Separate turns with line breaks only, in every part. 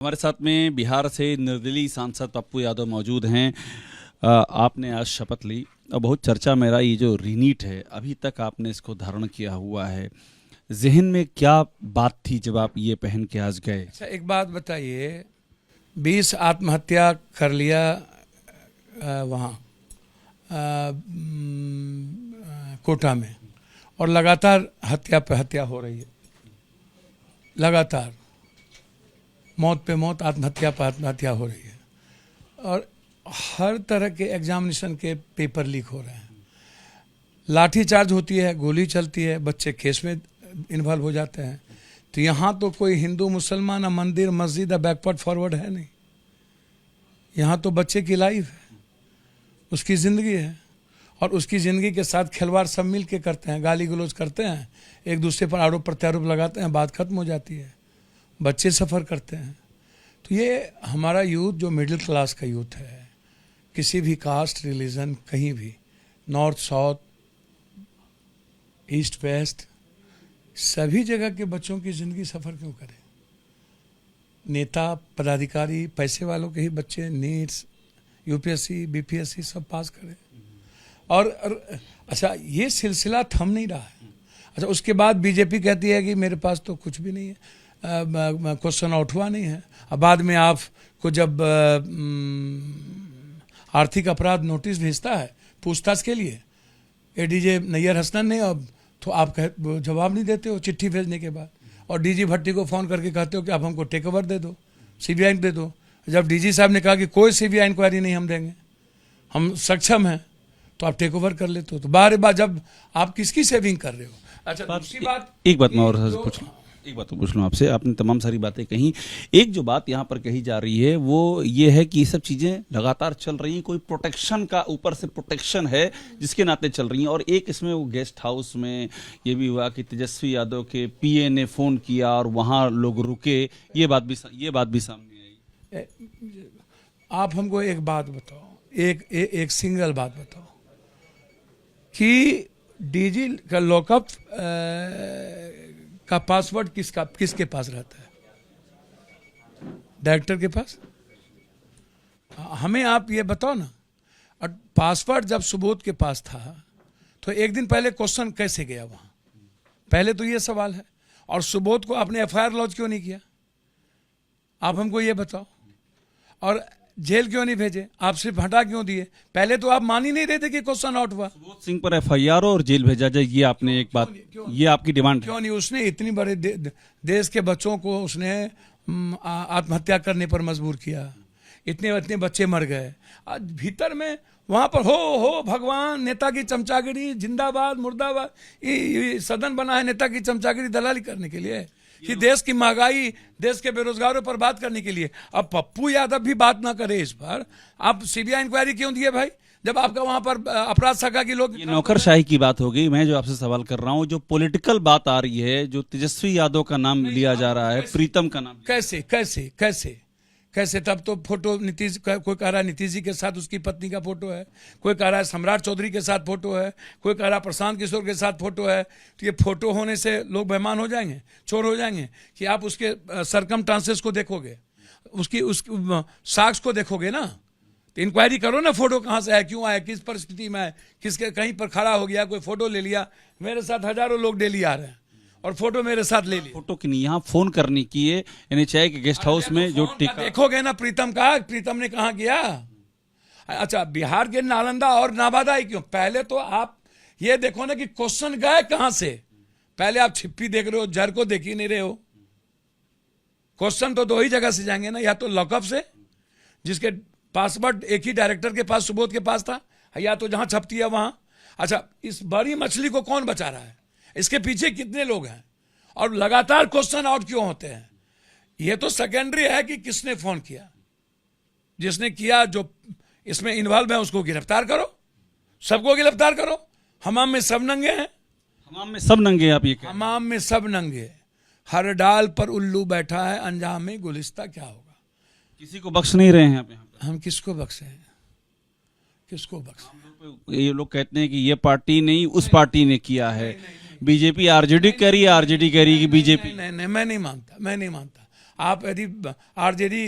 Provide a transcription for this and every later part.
हमारे साथ में बिहार से निर्दलीय सांसद पप्पू यादव मौजूद हैं। आपने आज शपथ ली और बहुत चर्चा में रहा ये जो रीनीट है, अभी तक आपने इसको धारण किया हुआ है। जहन में क्या बात थी जब आप ये पहन के आज गए?
अच्छा, एक बात बताइए, 20 आत्महत्या कर लिया वहाँ कोटा में, और लगातार हत्या पे हत्या हो रही है। लगातार मौत पे मौत, आत्महत्या पर आत्महत्या हो रही है, और हर तरह के एग्जामिनेशन के पेपर लीक हो रहे हैं। लाठी चार्ज होती है, गोली चलती है, बच्चे केस में इन्वॉल्व हो जाते हैं। तो यहाँ तो कोई हिंदू मुसलमान, मंदिर मस्जिद, बैकवर्ड फॉरवर्ड है नहीं। यहाँ तो बच्चे की लाइफ है, उसकी ज़िंदगी है, और उसकी ज़िंदगी के साथ खिलवाड़ सब मिल के करते हैं। गाली गलौज करते हैं, एक दूसरे पर आरोप प्रत्यारोप लगाते हैं, बात खत्म हो जाती है, बच्चे सफ़र करते हैं। तो ये हमारा यूथ जो मिडिल क्लास का यूथ है, किसी भी कास्ट रिलीजन, कहीं भी, नॉर्थ साउथ ईस्ट वेस्ट, सभी जगह के बच्चों की ज़िंदगी सफ़र क्यों करें? नेता पदाधिकारी पैसे वालों के ही बच्चे नीट्स, यूपीएससी, बीपीएससी सब पास करें। और अच्छा, ये सिलसिला थम नहीं रहा है। अच्छा, उसके बाद बीजेपी कहती है कि मेरे पास तो कुछ भी नहीं है, क्वेश्चन उठवा नहीं है। अब बाद में आपको जब आर्थिक अपराध नोटिस भेजता है पूछताछ के लिए एडीजे नैयर हसनन ने, अब तो आप जवाब नहीं देते हो चिट्ठी भेजने के बाद, और डीजी भट्टी को फ़ोन करके कहते हो कि आप हमको टेक ओवर दे दो, सीबीआई दे दो। जब डीजी साहब ने कहा कि कोई सीबीआई इंक्वायरी नहीं हम देंगे, हम सक्षम हैं, तो आप टेक ओवर कर लेते हो। तो बार बार जब आप किसकी सेविंग कर रहे हो? अच्छा, दूसरी बात,
एक बात मैं और पूछ लूँ आपसे। आपने तमाम सारी बातें कही, एक जो बात यहाँ पर कही जा रही है वो ये है कि ये सब चीज़ें लगातार चल रही हैं, कोई प्रोटेक्शन का ऊपर से प्रोटेक्शन है जिसके नाते चल रही हैं। और एक इसमें वो गेस्ट हाउस में ये भी हुआ कि तेजस्वी यादव के पीए ने फ़ोन किया और वहाँ लोग रुके, ये बात भी सामने आई।
आप हमको एक बात बताओ, एक सिंगल बात बताओ कि डीजी का लॉकअप का पासवर्ड किसके पास रहता है? डायरेक्टर के पास। हमें आप ये बताओ ना। और पासवर्ड जब सुबोध के पास था तो एक दिन पहले क्वेश्चन कैसे गया वहाँ? पहले तो ये सवाल है। और सुबोध को आपने एफआईआर लॉन्च क्यों नहीं किया? आप हमको ये बताओ। और जेल क्यों नहीं भेजे? आप सिर्फ हटा क्यों दिए? पहले तो आप मान ही नहीं रहे थे कि क्वेश्चन आउट हुआ।
सुबोध सिंह पर एफआईआर और जेल भेजा जाए, ये आपने एक बात, ये आपकी डिमांड
क्यों नहीं? उसने इतनी बड़े देश के बच्चों को उसने आत्महत्या करने पर मजबूर किया, इतने बच्चे मर गए। आज भीतर में वहां पर हो भगवान, नेता की चमचागिरी, जिंदाबाद मुर्दाबाद, ये सदन बना है नेता की चमचागिरी दलाली करने के लिए, कि देश की महंगाई, देश के बेरोजगारों पर बात करने के लिए। अब पप्पू यादव भी बात ना करे इस पर। आप सीबीआई इंक्वायरी क्यों दिए भाई, जब आपका वहां पर अपराध शाखा की लोग?
ये नौकरशाही की बात हो गई। मैं जो आपसे सवाल कर रहा हूँ, जो पॉलिटिकल बात आ रही है, जो तेजस्वी यादव का नाम लिया जा रहा है, प्रीतम का नाम,
कैसे कैसे कैसे कैसे? तब तो फोटो नीतीश, कोई कह रहा है नीतीश जी के साथ उसकी पत्नी का फोटो है, कोई कह रहा है सम्राट चौधरी के साथ फोटो है, कोई कह रहा है प्रशांत किशोर के साथ फोटो है। तो ये फोटो होने से लोग बेईमान हो जाएंगे, चोर हो जाएंगे कि आप उसके सरकमस्टांसेस को देखोगे, उसकी साक्ष्य को देखोगे ना। तो इंक्वायरी करो ना, फोटो कहाँ से है, क्यों आया, किस परिस्थिति में है, किसके कहीं पर खड़ा हो गया, कोई फोटो ले लिया। मेरे साथ हजारों लोग डेली आ रहे हैं और फोटो मेरे साथ ले ली।
फोटो की नहीं, यहाँ फोन करने की है एनएचआई के गेस्ट हाउस में जो टिका
देखोगे ना। प्रीतम ने कहाँ किया? अच्छा, बिहार के नालंदा और नाबादा ही क्यों? पहले तो आप ये देखो ना कि क्वेश्चन गए कहाँ से। पहले आप छिप्पी देख रहे हो, जर को देख ही नहीं रहे हो। क्वेश्चन तो दो ही जगह से जाएंगे ना, या तो लॉकअप से, जिसके पासवर्ड एक ही डायरेक्टर के पास, सुबोध के पास था, या तो जहां छपती है वहां। अच्छा, इस बड़ी मछली को कौन बचा रहा है? इसके पीछे कितने लोग हैं? और लगातार क्वेश्चन आउट क्यों होते हैं? यह तो सेकेंडरी है कि किसने फोन किया। जिसने किया, जो इसमें इन्वॉल्व है, उसको गिरफ्तार करो, सबको गिरफ्तार करो। हमाम में सब नंगे हैं।
हमाम में सब नंगे? आप ये
हमाम में सब नंगे, हर डाल पर उल्लू बैठा है, अंजाम में गुलिस्ता क्या होगा?
किसी को बख्श नहीं रहे हैं आप यहाँ पे।
हम किसको बख्शे हैं? किसको बख्शे?
ये लोग कहते हैं कि ये पार्टी नहीं, उस पार्टी ने किया है। बीजेपी आरजेडी कह रही है, आरजेडी कह रही है कि बीजेपी।
नहीं, मैं नहीं मानता। आप यदि आरजेडी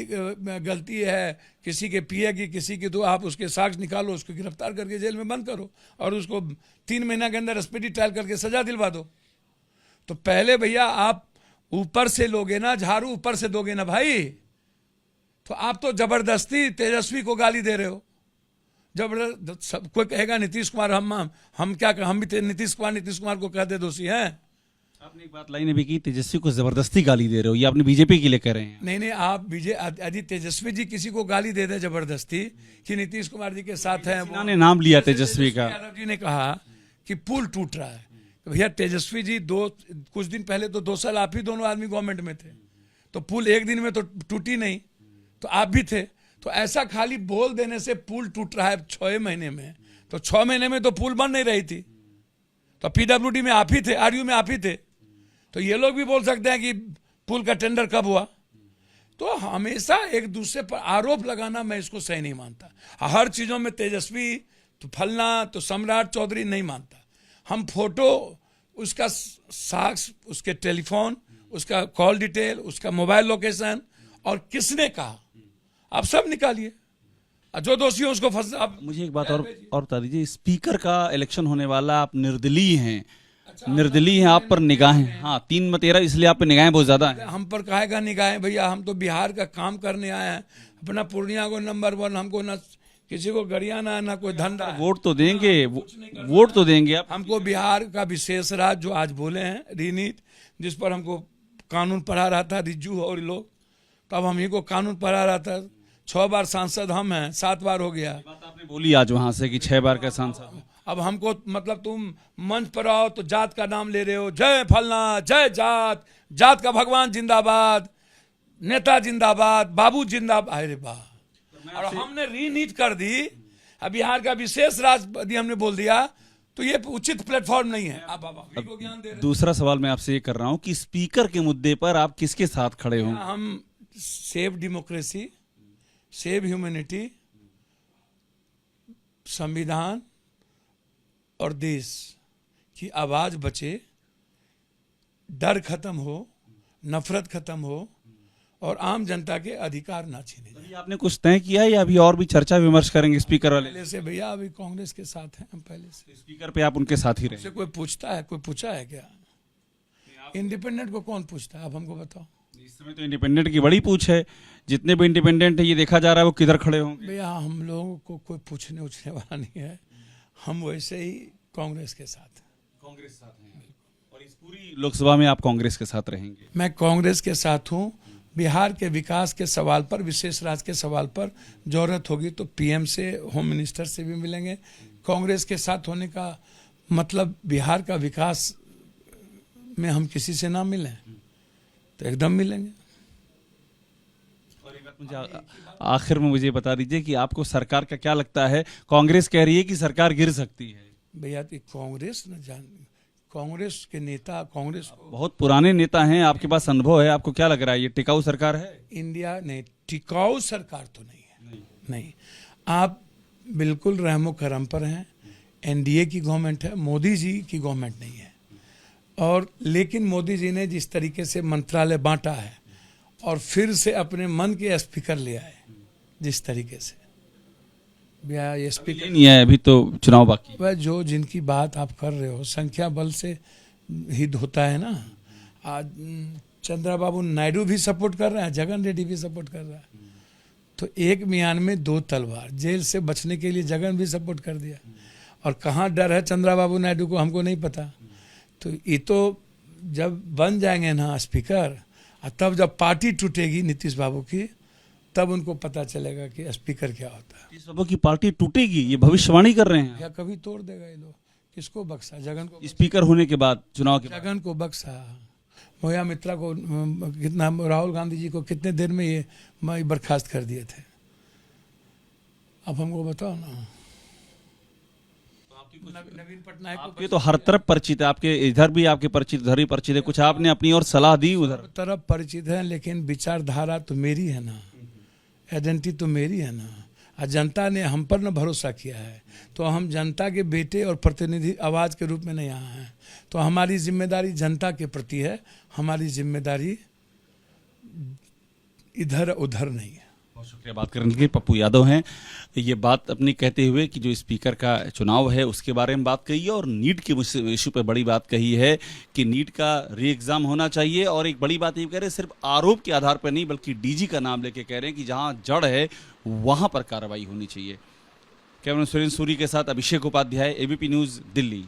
गलती है किसी के पिए की किसी की, तो आप उसके साक्ष्य निकालो, उसको गिरफ्तार करके जेल में बंद करो और उसको 3 महीना के अंदर स्पीडी ट्रायल करके सजा दिलवा दो। तो पहले भैया आप ऊपर से लोगे ना, झाड़ू ऊपर से दोगे ना भाई। तो आप तो जबरदस्ती तेजस्वी को गाली दे रहे हो। जबरदस्त सब कोई कहेगा नीतीश कुमार, हम क्या, हम भी नीतीश कुमार को कहते दोषी हैं।
आपने एक बात लाइन भी की, तेजस्वी को जबरदस्ती गाली दे रहे हो, ये आपने बीजेपी के लिए कह रहे हैं।
नहीं, आप यदि तेजस्वी जी किसी को गाली दे दे जबरदस्ती कि नीतीश कुमार जी के साथ हैं,
उन्होंने नाम लिया तेजस्वी का,
यादव जी ने कहा कि पुल टूट रहा है, तो भैया तेजस्वी जी कुछ दिन पहले तो 2 साल आप ही दोनों आदमी गवर्नमेंट में थे, तो पुल एक दिन में तो टूटी नहीं, तो आप भी थे। तो ऐसा खाली बोल देने से पुल टूट रहा है 6 महीने में, तो 6 महीने में तो पुल बन नहीं रही थी, तो पीडब्ल्यूडी में आप ही थे, आरयू में आप ही थे। तो ये लोग भी बोल सकते हैं कि पुल का टेंडर कब हुआ। तो हमेशा एक दूसरे पर आरोप लगाना मैं इसको सही नहीं मानता। हर चीजों में तेजस्वी तो फलना तो सम्राट चौधरी नहीं मानता। हम फोटो, उसका साक्ष्य, उसके टेलीफोन, उसका कॉल डिटेल, उसका मोबाइल लोकेशन और किसने कहा, आप सब निकालिए, जो दोषी हो उसको फंसा। आप
मुझे एक बात और बता दीजिए, स्पीकर का इलेक्शन होने वाला, आप निर्दलीय हैं, निर्दलीय हैं, आप पर निगाहें, हाँ 3-13, इसलिए आप पर निगाहें बहुत ज्यादा हैं।
हम पर काहे का निगाहें भैया, हम तो बिहार का काम करने आए हैं, अपना पूर्णिया को नंबर 1, हमको ना किसी को गरियाना ना कोई धंधा है।
वोट तो देंगे, वोट तो देंगे आप।
हमको बिहार का विशेष राज जो आज बोले हैं रीनीति, जिस पर हमको कानून पढ़ा रहा था रिज्जू और लोग, तब हम ही को कानून पढ़ा रहा था। 6 बार सांसद हम हैं, 7 बार हो गया।
बात आपने बोली आज वहां से कि 6 बार का सांसद।
अब हमको मतलब तुम मंच पर आओ तो जात का नाम ले रहे हो, जय फलना, जय जात, जात का भगवान जिंदाबाद, नेता जिंदाबाद, बाबू जिंदाबाद। अरे वाह, और हमने रीनीति कर दी, अब बिहार का विशेष राज यदि हमने बोल दिया तो ये उचित प्लेटफॉर्म नहीं है। आप को ज्ञान दे रहे।
दूसरा सवाल मैं आपसे ये कर रहा हूं कि स्पीकर के मुद्दे पर आप किसके साथ खड़े हो?
हम सेव डेमोक्रेसी, सेव ह्यूमैनिटी, संविधान और देश की आवाज बचे, डर खत्म हो, नफरत खत्म हो और आम जनता के अधिकार ना छीने जाए।
आपने कुछ तय किया है या अभी और भी चर्चा विमर्श करेंगे स्पीकर वाले?
पहले से भैया, अभी कांग्रेस के साथ हैं हम पहले से।
स्पीकर पे आप उनके साथ ही रहे?
कोई पूछता है, कोई पूछा है क्या? इंडिपेंडेंट को कौन पूछता है, आप हमको बताओ।
इस समय तो इंडिपेंडेंट की बड़ी पूछ है, जितने भी इंडिपेंडेंट है ये देखा जा रहा है वो किधर खड़े होंगे।
भैया हम लोगों को कोई पूछने उछने वाला नहीं है, हम वैसे ही कांग्रेस के साथ
हैं और इस पूरी लोकसभा में आप कांग्रेस के साथ रहेंगे?
मैं कांग्रेस के साथ हूँ। बिहार के विकास के सवाल पर, विशेष राज के सवाल पर जरूरत होगी तो पीएम से, होम मिनिस्टर से भी मिलेंगे। कांग्रेस के साथ होने का मतलब बिहार का विकास में हम किसी से ना मिलें तो एकदम मिलेंगे।
और एक बात मुझे आखिर में मुझे बता दीजिए कि आपको सरकार का क्या लगता है? कांग्रेस कह रही है कि सरकार गिर सकती है।
भैया कांग्रेस न जान, कांग्रेस के नेता, कांग्रेस
बहुत पुराने नेता हैं, आपके पास अनुभव है, आपको क्या लग रहा है ये टिकाऊ सरकार है?
इंडिया नहीं, टिकाऊ सरकार तो नहीं है। नहीं, आप बिल्कुल रहमो करम पर हैं। एनडीए की गवर्नमेंट है, मोदी जी की गवर्नमेंट नहीं है। और लेकिन मोदी जी ने जिस तरीके से मंत्रालय बांटा है और फिर से अपने मन के स्पीकर ले आए, जिस तरीके से भैया ये स्पीकर
नहीं है, अभी तो चुनाव बाकी।
वह जो जिनकी बात आप कर रहे हो, संख्या बल से ही होता है ना। आज चंद्रबाबू नायडू भी सपोर्ट कर रहा है, जगन रेड्डी भी सपोर्ट कर रहा है। तो एक म्यान में 2 तलवार, जेल से बचने के लिए जगन भी सपोर्ट कर दिया। और कहाँ डर है चंद्रबाबू नायडू को, हमको नहीं पता। तो ये तो जब बन जाएंगे ना स्पीकर, तब जब पार्टी टूटेगी नीतीश बाबू की, तब उनको पता चलेगा कि स्पीकर क्या होता है।
नीतीश बाबू की पार्टी टूटेगी, ये भविष्यवाणी कर रहे हैं?
क्या कभी तोड़ देगा ये लोग? किसको बख्शा? जगन को।
स्पीकर होने के बाद, चुनाव के बाद
जगन को बख्शा, मोया मित्रा को कितना, राहुल गांधी जी को कितने देर में ये बर्खास्त कर दिए थे? अब हमको बताओ ना। नवीन पटनायक
आपके तो हर तरफ परिचित है, आपके इधर भी आपके परिचित, उधर ही परिचित है, कुछ आपने अपनी और सलाह दी उधर?
तरफ परिचित है, लेकिन विचारधारा तो मेरी है ना, आइडेंटिटी तो मेरी है ना। और जनता ने हम पर न भरोसा किया है, तो हम जनता के बेटे और प्रतिनिधि आवाज के रूप में नहीं आए हैं। तो हमारी जिम्मेदारी जनता के प्रति है, हमारी जिम्मेदारी इधर उधर नहीं है।
बहुत शुक्रिया बात करने के लिए। पप्पू यादव हैं, ये बात अपनी कहते हुए कि जो स्पीकर का चुनाव है उसके बारे में बात कही है और नीट के इशू पे बड़ी बात कही है कि नीट का री एग्जाम होना चाहिए। और एक बड़ी बात ये कह रहे हैं, सिर्फ आरोप के आधार पर नहीं बल्कि डीजी का नाम लेके कह रहे हैं कि जहां जड़ है वहां पर कार्रवाई होनी चाहिए। कैमरा सुरेंद्र सूरी के साथ अभिषेक उपाध्याय, एबीपी न्यूज, दिल्ली।